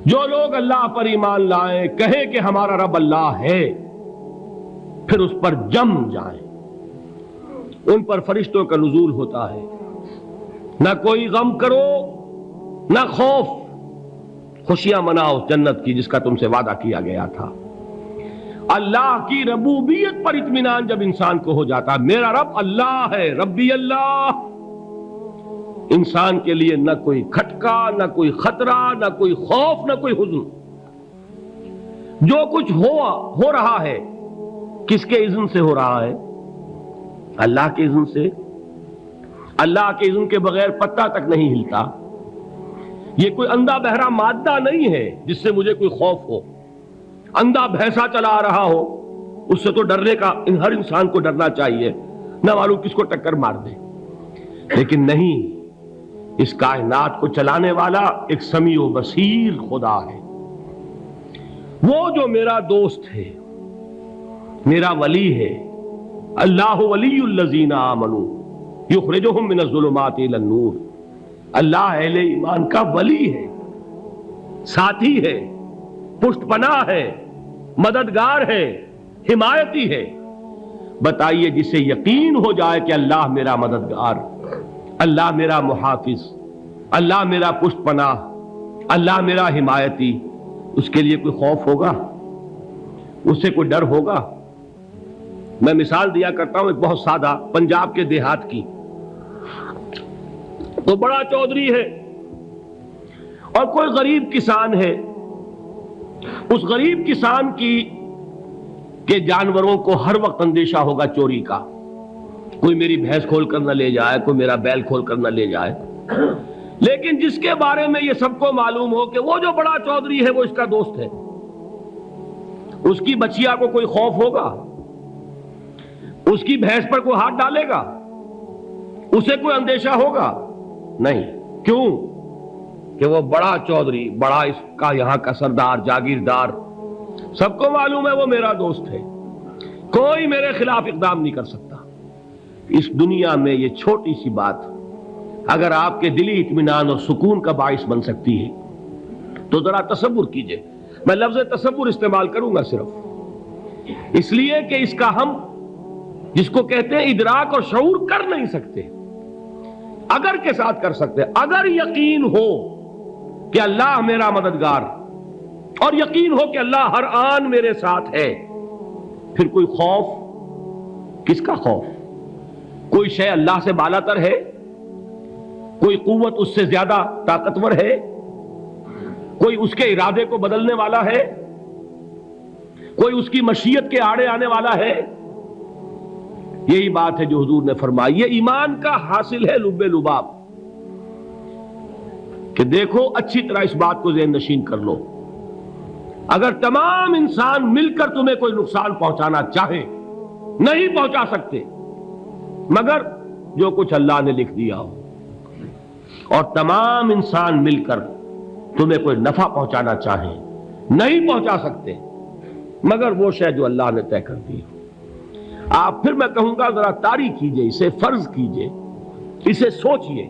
جو لوگ اللہ پر ایمان لائیں، کہیں کہ ہمارا رب اللہ ہے، پھر اس پر جم جائیں، ان پر فرشتوں کا نزول ہوتا ہے، نہ کوئی غم کرو نہ خوف، خوشیاں مناؤ جنت کی جس کا تم سے وعدہ کیا گیا تھا۔ اللہ کی ربوبیت پر اطمینان جب انسان کو ہو جاتا، میرا رب اللہ ہے، ربی اللہ، انسان کے لیے نہ کوئی کھٹکا، نہ کوئی خطرہ، نہ کوئی خوف، نہ کوئی حزن۔ جو کچھ ہو رہا ہے کس کے اذن سے ہو رہا ہے؟ اللہ کے اذن سے۔ اللہ کے اذن کے بغیر پتہ تک نہیں ہلتا۔ یہ کوئی اندھا بہرا مادہ نہیں ہے جس سے مجھے کوئی خوف ہو۔ اندھا بھینسا چلا رہا ہو اس سے تو ڈرنے کا ہر انسان کو ڈرنا چاہیے، نہ معلوم کس کو ٹکر مار دے، لیکن نہیں، اس کائنات کو چلانے والا ایک سمیع و بصیر خدا ہے۔ وہ جو میرا دوست ہے، میرا ولی ہے، اللہ ولی الذین آمنوا یخرجہم من الظلمات الی النور، اللہ اہل ایمان کا ولی ہے، ساتھی ہے، پشت پناہ ہے، مددگار ہے، حمایتی ہے۔ بتائیے جسے یقین ہو جائے کہ اللہ میرا مددگار، اللہ میرا محافظ، اللہ میرا پشت پناہ، اللہ میرا حمایتی، اس کے لیے کوئی خوف ہوگا؟ اس سے کوئی ڈر ہوگا؟ میں مثال دیا کرتا ہوں ایک بہت سادہ، پنجاب کے دیہات کی۔ تو بڑا چودھری ہے اور کوئی غریب کسان ہے، اس غریب کسان کے جانوروں کو ہر وقت اندیشہ ہوگا چوری کا، کوئی میری بھینس کھول کر نہ لے جائے، کوئی میرا بیل کھول کر نہ لے جائے۔ لیکن جس کے بارے میں یہ سب کو معلوم ہو کہ وہ جو بڑا چودھری ہے وہ اس کا دوست ہے، اس کی بچیا کو کوئی خوف ہوگا؟ اس کی بھینس پر کوئی ہاتھ ڈالے گا؟ اسے کوئی اندیشہ ہوگا؟ نہیں۔ کیوں؟ کہ وہ بڑا چودھری، بڑا اس کا یہاں کا سردار، جاگیردار، سب کو معلوم ہے وہ میرا دوست ہے، کوئی میرے خلاف اقدام نہیں کر سکتا۔ اس دنیا میں یہ چھوٹی سی بات اگر آپ کے دلی اطمینان اور سکون کا باعث بن سکتی ہے تو ذرا تصور کیجئے۔ میں لفظ تصور استعمال کروں گا صرف اس لیے کہ اس کا ہم جس کو کہتے ہیں ادراک اور شعور کر نہیں سکتے، اگر کے ساتھ کر سکتے۔ اگر یقین ہو کہ اللہ میرا مددگار اور یقین ہو کہ اللہ ہر آن میرے ساتھ ہے، پھر کوئی خوف، کس کا خوف؟ کوئی شے اللہ سے بالاتر ہے؟ کوئی قوت اس سے زیادہ طاقتور ہے؟ کوئی اس کے ارادے کو بدلنے والا ہے؟ کوئی اس کی مشیت کے آڑے آنے والا ہے؟ یہی بات ہے جو حضور نے فرمائی، یہ ایمان کا حاصل ہے لب لباب، کہ دیکھو اچھی طرح اس بات کو ذہن نشین کر لو، اگر تمام انسان مل کر تمہیں کوئی نقصان پہنچانا چاہے نہیں پہنچا سکتے، مگر جو کچھ اللہ نے لکھ دیا ہو، اور تمام انسان مل کر تمہیں کوئی نفع پہنچانا چاہیں نہیں پہنچا سکتے، مگر وہ شے جو اللہ نے طے کر دی ہو۔ آپ پھر میں کہوں گا ذرا طاری کیجئے، اسے فرض کیجئے، اسے سوچئے،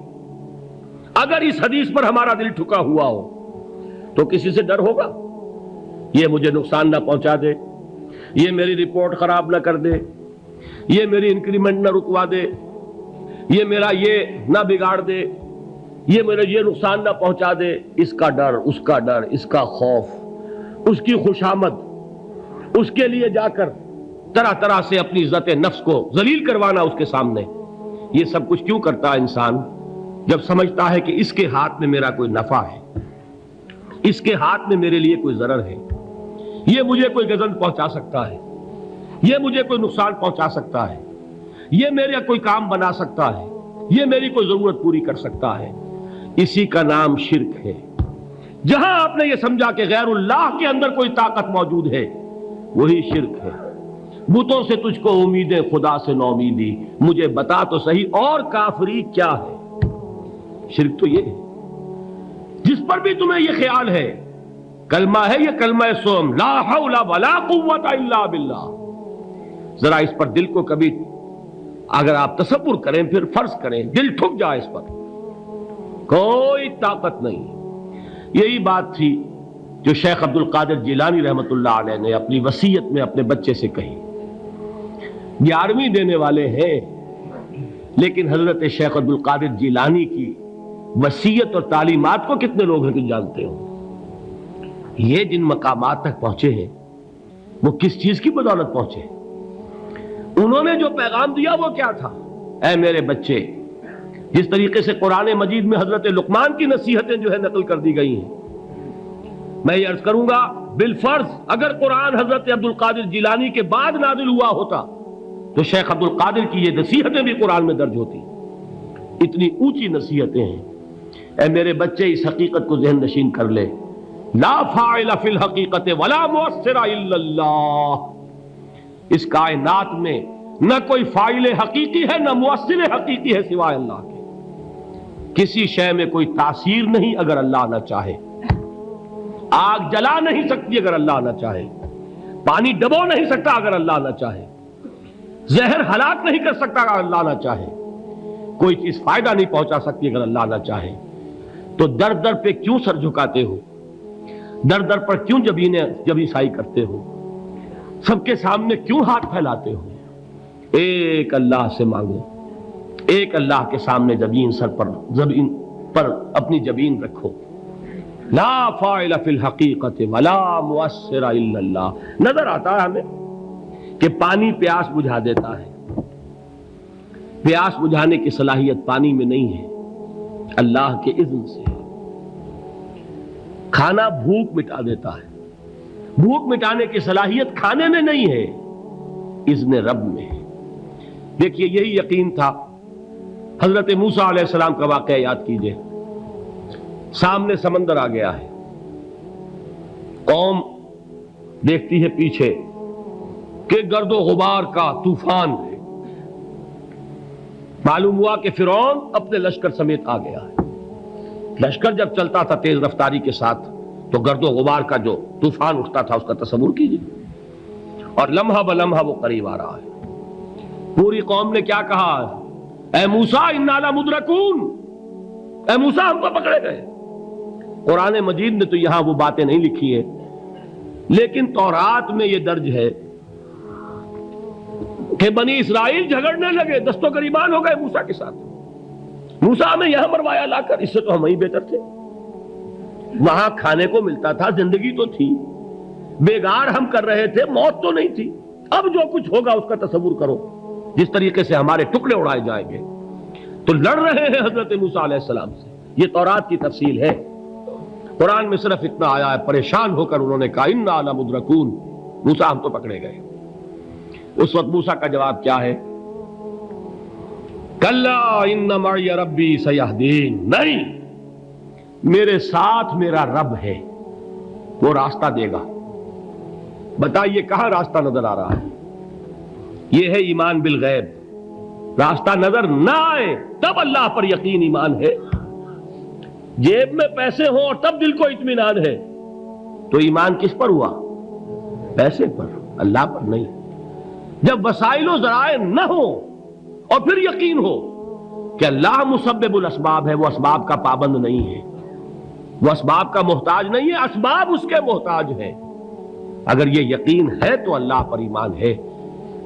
اگر اس حدیث پر ہمارا دل ٹھکا ہوا ہو تو کسی سے ڈر ہوگا؟ یہ مجھے نقصان نہ پہنچا دے، یہ میری رپورٹ خراب نہ کر دے، یہ میری انکریمنٹ نہ رکوا دے، یہ میرا یہ نہ بگاڑ دے، یہ میرا یہ نقصان نہ پہنچا دے، اس کا ڈر، اس کا ڈر، اس کا خوف، اس کی خوشامد، اس کے لیے جا کر طرح طرح سے اپنی عزت نفس کو ذلیل کروانا اس کے سامنے۔ یہ سب کچھ کیوں کرتا ہے انسان؟ جب سمجھتا ہے کہ اس کے ہاتھ میں میرا کوئی نفع ہے، اس کے ہاتھ میں میرے لیے کوئی ضرر ہے، یہ مجھے کوئی گزن پہنچا سکتا ہے، یہ مجھے کوئی نقصان پہنچا سکتا ہے، یہ میرا کوئی کام بنا سکتا ہے، یہ میری کوئی ضرورت پوری کر سکتا ہے، اسی کا نام شرک ہے۔ جہاں آپ نے یہ سمجھا کہ غیر اللہ کے اندر کوئی طاقت موجود ہے، وہی شرک ہے۔ بتوں سے تجھ کو امیدیں، خدا سے نومیدی، مجھے بتا تو صحیح اور کافری کیا ہے؟ شرک تو یہ ہے۔ جس پر بھی تمہیں یہ خیال ہے، کلمہ ہے یہ کلمہ سوم، لا حول ولا قوت الا باللہ، ذرا اس پر دل کو کبھی اگر آپ تصور کریں، پھر فرض کریں، دل ٹھک جائے اس پر، کوئی طاقت نہیں۔ یہی بات تھی جو شیخ عبد القادر جیلانی رحمۃ اللہ علیہ نے اپنی وصیت میں اپنے بچے سے کہی. 11ویں دینے والے ہیں، لیکن حضرت شیخ عبد القادر جیلانی کی وصیت اور تعلیمات کو کتنے لوگ ہیں کہ جانتے ہو؟ یہ جن مقامات تک پہنچے ہیں وہ کس چیز کی بدولت پہنچے؟ انہوں نے جو پیغام دیا وہ کیا تھا؟ اے میرے بچے، جس طریقے سے قرآن مجید میں حضرت لقمان کی نصیحتیں جو ہے نقل کر دی گئی ہیں، میں یہ عرض کروں گا بالفرض اگر قرآن حضرت عبد القادر جیلانی کے بعد نازل ہوا ہوتا تو شیخ عبد القادر کی یہ نصیحتیں بھی قرآن میں درج ہوتی. اتنی اونچی نصیحتیں ہیں. اے میرے بچے، اس حقیقت کو ذہن نشین کر لے، لا فاعل فی الحقیقت ولا مؤثر الا اللہ. اس کائنات میں نہ کوئی فاعل حقیقی ہے نہ مؤثر حقیقی ہے سوائے اللہ کے. کسی شے میں کوئی تاثیر نہیں اگر اللہ نہ چاہے. آگ جلا نہیں سکتی اگر اللہ نہ چاہے. پانی ڈبو نہیں سکتا اگر اللہ نہ چاہے. زہر ہلاک نہیں کر سکتا اگر اللہ نہ چاہے. کوئی چیز فائدہ نہیں پہنچا سکتی اگر اللہ نہ چاہے. تو در در پہ کیوں سر جھکاتے ہو؟ در در پر کیوں جبیں سائی کرتے ہو؟ سب کے سامنے کیوں ہاتھ پھیلاتے ہو؟ ایک اللہ سے مانگو. ایک اللہ کے سامنے زمین پر اپنی جبین رکھو. لا فاعل فی الحقیقت ولا مؤثر الا اللہ. نظر آتا ہے ہمیں کہ پانی پیاس بجھا دیتا ہے. پیاس بجھانے کی صلاحیت پانی میں نہیں ہے، اللہ کے اذن سے. کھانا بھوک مٹا دیتا ہے. بھوک مٹانے کی صلاحیت کھانے میں نہیں ہے، اذن رب میں ہے. دیکھیے یہی یقین تھا. حضرت موسیٰ علیہ السلام کا واقعہ یاد کیجئے. سامنے سمندر آ گیا ہے، قوم دیکھتی ہے پیچھے کہ گرد و غبار کا طوفان ہے. معلوم ہوا کہ فرعون اپنے لشکر سمیت آ گیا ہے. لشکر جب چلتا تھا تیز رفتاری کے ساتھ تو گرد و غبار کا جو طوفان اٹھتا تھا اس کا تصور کیجیے. اور لمحہ بلمحہ وہ قریب آ رہا ہے. پوری قوم نے کیا کہا؟ اے موسیٰ انا لمدرکون. اے موسیٰ ہم کو پکڑے گئے. قرآن مجید نے تو یہاں وہ باتیں نہیں لکھی ہیں، لیکن تورات میں یہ درج ہے کہ بنی اسرائیل جھگڑنے لگے، دست و گریبان ہو گئے موسیٰ کے ساتھ. موسیٰ ہمیں یہاں مروایا لا کر، اس سے تو ہم ہی بہتر تھے. وہاں کھانے کو ملتا تھا، زندگی تو تھی، بیگار ہم کر رہے تھے، موت تو نہیں تھی. اب جو کچھ ہوگا اس کا تصور کرو، جس طریقے سے ہمارے ٹکڑے اڑائے جائیں گے. تو لڑ رہے ہیں حضرت موسیٰ علیہ السلام سے. یہ تورات کی تفصیل ہے. قرآن میں صرف اتنا آیا ہے، پریشان ہو کر انہوں نے کہا انا لمدرکون. موسیٰ ہم تو پکڑے گئے. اس وقت موسیٰ کا جواب کیا ہے؟ کلا ان معی ربی سیہدین. نہیں، میرے ساتھ میرا رب ہے، وہ راستہ دے گا. بتائیے کہاں راستہ نظر آ رہا ہے؟ یہ ہے ایمان بالغیب. راستہ نظر نہ آئے تب اللہ پر یقین ایمان ہے. جیب میں پیسے ہوں اور تب دل کو اطمینان ہے تو ایمان کس پر ہوا؟ پیسے پر، اللہ پر نہیں. جب وسائل و ذرائع نہ ہو اور پھر یقین ہو کہ اللہ مسبب الاسباب ہے، وہ اسباب کا پابند نہیں ہے، وہ اسباب کا محتاج نہیں ہے، اسباب اس کے محتاج ہیں. اگر یہ یقین ہے تو اللہ پر ایمان ہے.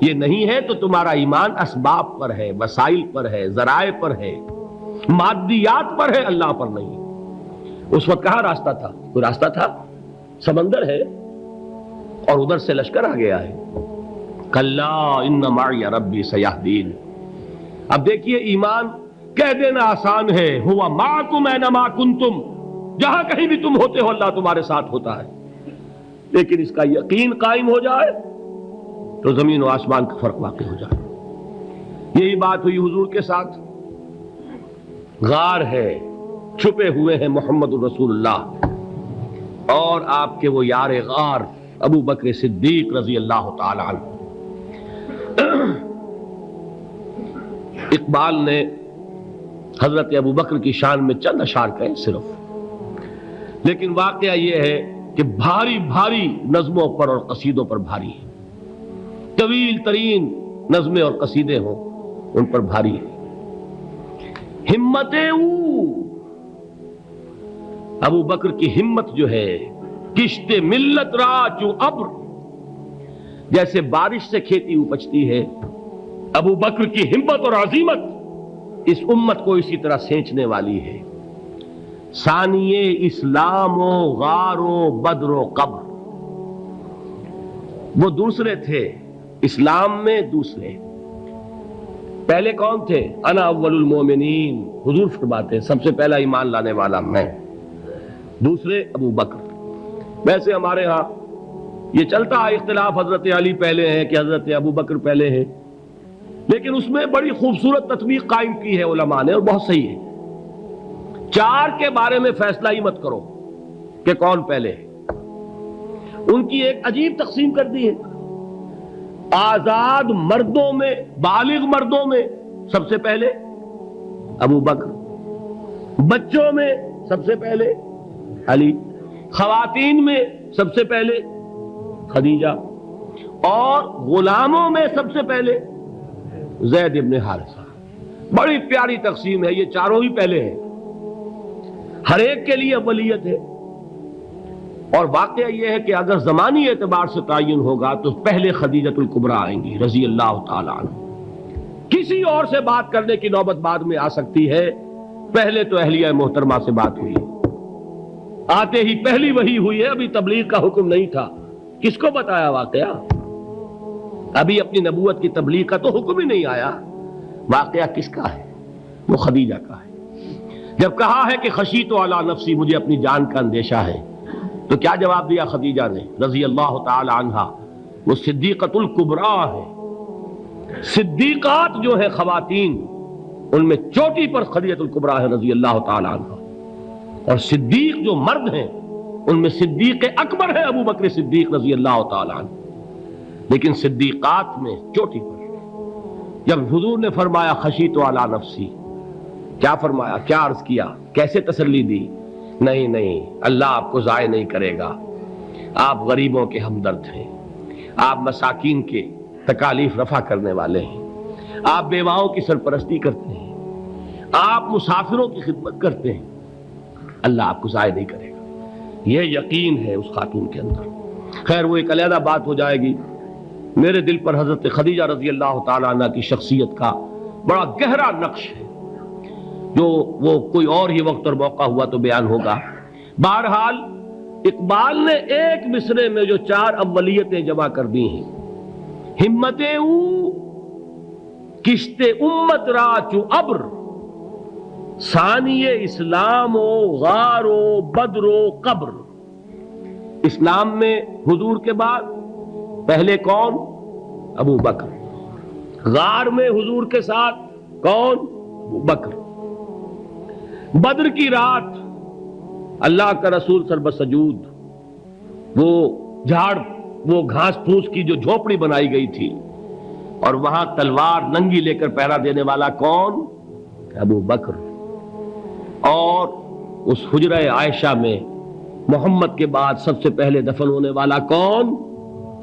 یہ نہیں ہے تو تمہارا ایمان اسباب پر ہے، وسائل پر ہے، ذرائع پر ہے، مادیات پر ہے، اللہ پر نہیں. اس وقت کہاں راستہ تھا؟ کوئی راستہ تھا؟ سمندر ہے اور ادھر سے لشکر آ گیا ہے. کلا ان معی ربی سیہدین. اب دیکھیے ایمان کہہ دینا آسان ہے، ہوا معکم اینما کنتم. جہاں کہیں بھی تم ہوتے ہو اللہ تمہارے ساتھ ہوتا ہے. لیکن اس کا یقین قائم ہو جائے تو زمین و آسمان کا فرق واقع ہو جائے. یہی بات ہوئی حضور کے ساتھ. غار ہے، چھپے ہوئے ہیں محمد الرسول اللہ اور آپ کے وہ یار غار ابو بکر صدیق رضی اللہ تعالی عنہ. اقبال نے حضرت ابو بکر کی شان میں چند اشعار کہے صرف، لیکن واقعہ یہ ہے کہ بھاری بھاری نظموں پر اور قصیدوں پر بھاری ہے. طویل ترین نظمیں اور قصیدے ہوں ان پر بھاری ہے. ہمت ابو بکر کی ہمت جو ہے کشت ملت را چو ابر، جیسے بارش سے کھیتی اپجتی ہے، ابو بکر کی ہمت اور عزیمت اس امت کو اسی طرح سینچنے والی ہے۔ ثانیے اسلام و غار و بدر و قبر، وہ دوسرے تھے اسلام میں، دوسرے پہلے کون تھے؟ انا اول المومنین، حضور فرماتے ہیں سب سے پہلا ایمان لانے والا میں، دوسرے ابو بکر۔ ویسے ہمارے ہاں یہ چلتا ہے اختلاف، حضرت علی پہلے ہیں کہ حضرت ابو بکر پہلے ہیں، لیکن اس میں بڑی خوبصورت تطبیق قائم کی ہے علماء نے، اور بہت صحیح ہے۔ چار کے بارے میں فیصلہ ہی مت کرو کہ کون پہلے ہے، ان کی ایک عجیب تقسیم کر دی ہے۔ آزاد مردوں میں، بالغ مردوں میں سب سے پہلے ابو بکر، بچوں میں سب سے پہلے علی، خواتین میں سب سے پہلے خدیجہ، اور غلاموں میں سب سے پہلے زید ابن حارثہ۔ بڑی پیاری تقسیم ہے، یہ چاروں ہی پہلے ہیں، ہر ایک کے لیے اولیت ہے۔ اور واقعہ یہ ہے کہ اگر زمانی اعتبار سے تعین ہوگا تو پہلے خدیجۃ الکبریٰ آئیں گی رضی اللہ تعالی عنہ، کسی اور سے بات کرنے کی نوبت بعد میں آ سکتی ہے، پہلے تو اہلیہ محترمہ سے بات ہوئی، آتے ہی پہلی وحی ہوئی ہے، ابھی تبلیغ کا حکم نہیں تھا، کس کو بتایا واقعہ؟ ابھی اپنی نبوت کی تبلیغ کا تو حکم ہی نہیں آیا، واقعہ کس کا ہے؟ وہ خدیجہ کا ہے۔ جب کہا ہے کہ خشیت علی نفسی، مجھے اپنی جان کا اندیشہ ہے، تو کیا جواب دیا خدیجہ نے رضی اللہ تعالی عنہا؟ وہ صدیقۃ الکبریٰ ہے، صدیقات جو ہے خواتین ان میں چوٹی پر خدیجۃ الکبریٰ ہے رضی اللہ تعالی عنہا، اور صدیق جو مرد ہیں ان میں صدیق اکبر ہے ابو بکر صدیق رضی اللہ تعالی عنہ، لیکن صدیقات میں چوٹی پر۔ جب حضور نے فرمایا خشیت علی نفسی، کیا فرمایا، کیا عرض کیا، کیسے تسلی دی؟ نہیں نہیں، اللہ آپ کو ضائع نہیں کرے گا، آپ غریبوں کے ہمدرد ہیں، آپ مساکین کے تکالیف رفع کرنے والے ہیں، آپ بیواؤں کی سرپرستی کرتے ہیں، آپ مسافروں کی خدمت کرتے ہیں، اللہ آپ کو ضائع نہیں کرے گا۔ یہ یقین ہے اس خاتون کے اندر۔ خیر وہ ایک علیحدہ بات ہو جائے گی۔ میرے دل پر حضرت خدیجہ رضی اللہ تعالیٰ عنہ کی شخصیت کا بڑا گہرا نقش ہے، جو وہ کوئی اور ہی وقت اور موقع ہوا تو بیان ہوگا۔ بہرحال اقبال نے ایک مصرے میں جو چار اولیتیں جمع کر دی ہیں، ہمتیں او کشت امت را چو ابر، ثانی اسلام و غار و بدر و قبر۔ اسلام میں حضور کے بعد پہلے کون؟ ابو بکر۔ غار میں حضور کے ساتھ کون؟ ابو بکر۔ بدر کی رات اللہ کا رسول سربسجود، وہ جھاڑ، وہ گھاس پھوس کی جو جھوپڑی بنائی گئی تھی، اور وہاں تلوار ننگی لے کر پہرا دینے والا کون؟ ابو بکر۔ اور اس حجرہ عائشہ میں محمد کے بعد سب سے پہلے دفن ہونے والا کون؟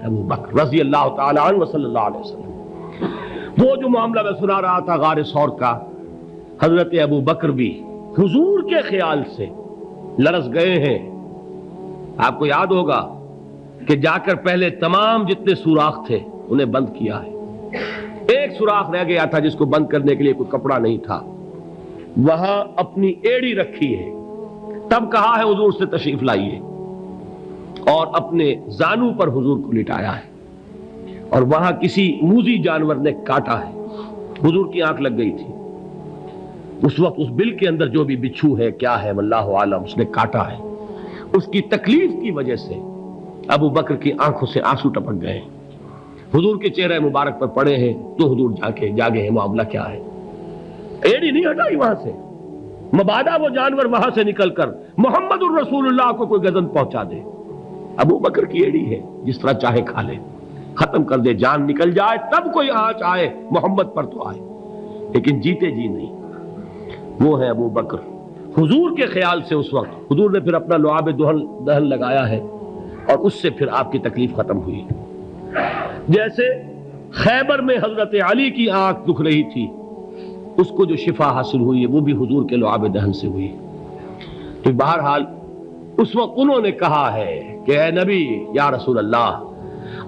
ابو بکر رضی اللہ تعالی عنہ وصلی اللہ علیہ وسلم۔ وہ جو معاملہ میں سنا رہا تھا غار ثور کا، حضرت ابو بکر بھی حضور کے خیال سے لرز گئے ہیں۔ آپ کو یاد ہوگا کہ جا کر پہلے تمام جتنے سوراخ تھے انہیں بند کیا ہے، ایک سوراخ رہ گیا تھا جس کو بند کرنے کے لیے کوئی کپڑا نہیں تھا، وہاں اپنی ایڑی رکھی ہے، تب کہا ہے حضور سے تشریف لائیے، اور اپنے زانو پر حضور کو لٹایا ہے، اور وہاں کسی موذی جانور نے کاٹا ہے، حضور کی آنکھ لگ گئی تھی، اس وقت اس بل کے اندر جو بھی بچھو ہے کیا ہے واللہ عالم، اس نے کاٹا ہے، اس کی تکلیف کی وجہ سے ابو بکر کی آنکھوں سے آنسو ٹپک گئے، حضور کے چہرے مبارک پر پڑے ہیں، تو حضور جاگے ہیں، معاملہ کیا ہے؟ ایڑی نہیں ہٹائی وہاں سے، مبادا وہ جانور وہاں سے نکل کر محمد الرسول اللہ کو کوئی گزن پہنچا دے، ابو بکر کی ایڑی ہے، جس طرح چاہے کھا لے، ختم کر دے، جان نکل جائے تب کوئی آنچ آئے محمد پر تو آئے، لیکن جیتے جی نہیں۔ وہ ہے ابو بکر۔ حضور کے خیال سے اس وقت حضور نے پھر اپنا لعاب دہن لگایا ہے، اور اس سے پھر آپ کی تکلیف ختم ہوئی۔ جیسے خیبر میں حضرت علی کی آنکھ دکھ رہی تھی، اس کو جو شفا حاصل ہوئی ہے وہ بھی حضور کے لعاب دہن سے ہوئی۔ تو بہرحال اس وقت انہوں نے کہا ہے کہ اے نبی یا رسول اللہ،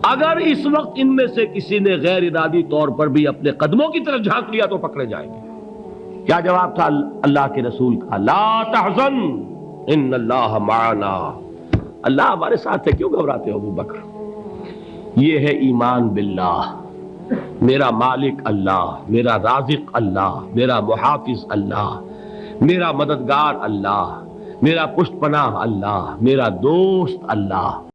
اگر اس وقت ان میں سے کسی نے غیر ارادی طور پر بھی اپنے قدموں کی طرف جھانک لیا تو پکڑے جائیں گے۔ کیا جواب تھا اللہ کے رسول کا؟ لا تحزن ان اللہ معنا، اللہ ہمارے ساتھ ہے، کیوں گھبراتے ہو ابو بکر؟ یہ ہے ایمان باللہ، میرا مالک اللہ، میرا رازق اللہ، میرا محافظ اللہ، میرا مددگار اللہ، میرا پشت پناہ اللہ، میرا دوست اللہ۔